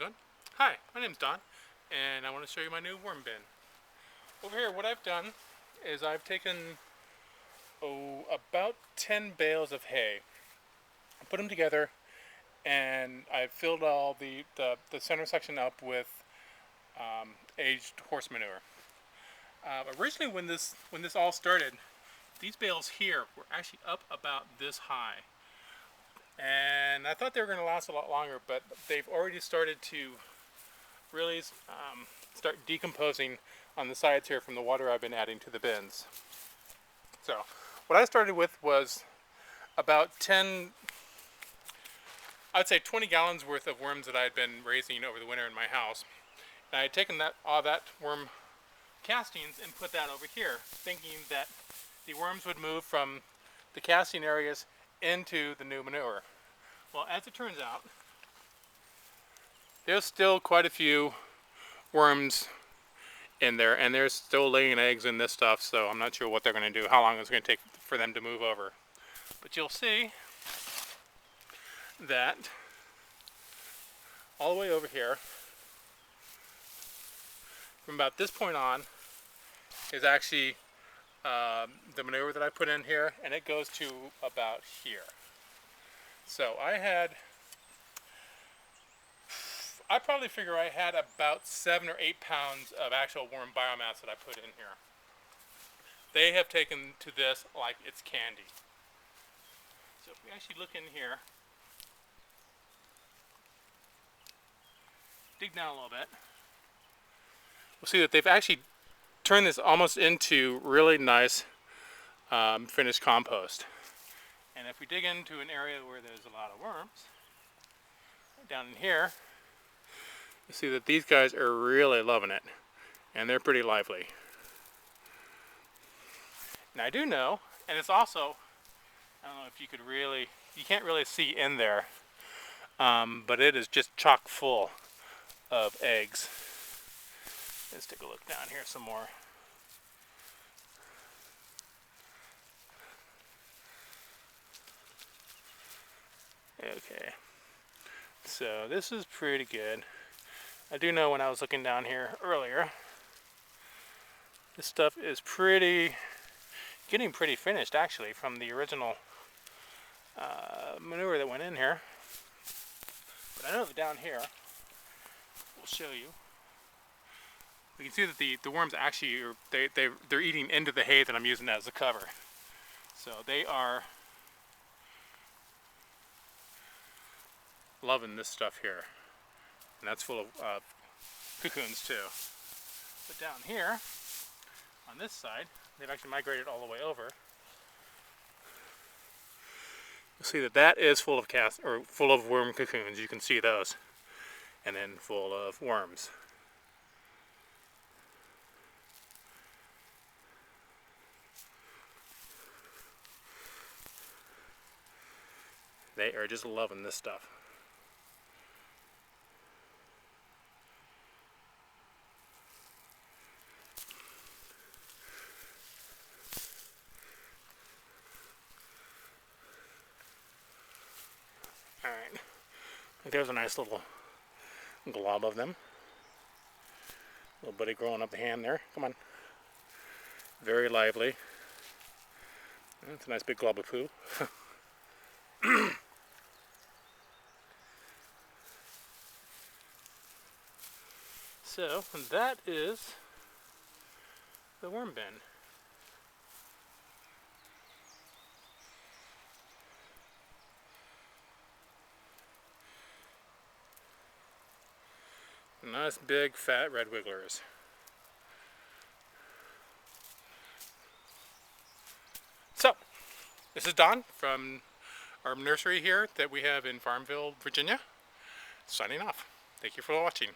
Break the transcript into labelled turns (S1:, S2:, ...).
S1: doing? Hi, my name's Don, and I want to show you my new worm bin. Over here, what I've done is I've taken about 10 bales of hay, I put them together, and I've filled all the center section up with aged horse manure. Originally, when this all started, these bales here were actually up about this high. And I thought they were going to last a lot longer, but they've already started to really start decomposing on the sides here from the water I've been adding to the bins. So what I started with was about 20 gallons worth of worms that I had been raising over the winter in my house. And I had taken all that worm castings and put that over here, thinking that the worms would move from the casting areas into the new manure. Well, as it turns out, there's still quite a few worms in there, and they're still laying eggs in this stuff, so I'm not sure what they're going to do, how long it's going to take for them to move over. But you'll see that all the way over here, from about this point on, is actually the manure that I put in here, and it goes to about here. So I probably figure I had about 7 or 8 pounds of actual worm biomass that I put in here. They have taken to this like it's candy. So if we actually look in here, dig down a little bit, we'll see that they've actually turned this almost into really nice finished compost. And if we dig into an area where there's a lot of worms, down in here, you see that these guys are really loving it, and they're pretty lively. Now I do know, and it's also, I don't know if you can't really see in there, but it is just chock full of eggs. Let's take a look down here some more. Okay, so this is pretty good. I do know when I was looking down here earlier, this stuff is getting pretty finished actually from the original manure that went in here. But I know that down here, we'll show you, we can see that the worms actually they're eating into the hay that I'm using as a cover. So they are loving this stuff here, and that's full of cocoons too. But down here on this side, they've actually migrated all the way over. You'll see that that is full of worm cocoons. You can see those, and then full of worms. They are just loving this stuff. Alright, there's a nice little glob of them. Little buddy growing up the hand there. Come on. Very lively. It's a nice big glob of poo. So that is the worm bin. Nice big fat red wigglers. So this is Don from our nursery here that we have in Farmville, Virginia, signing off. Thank you for watching.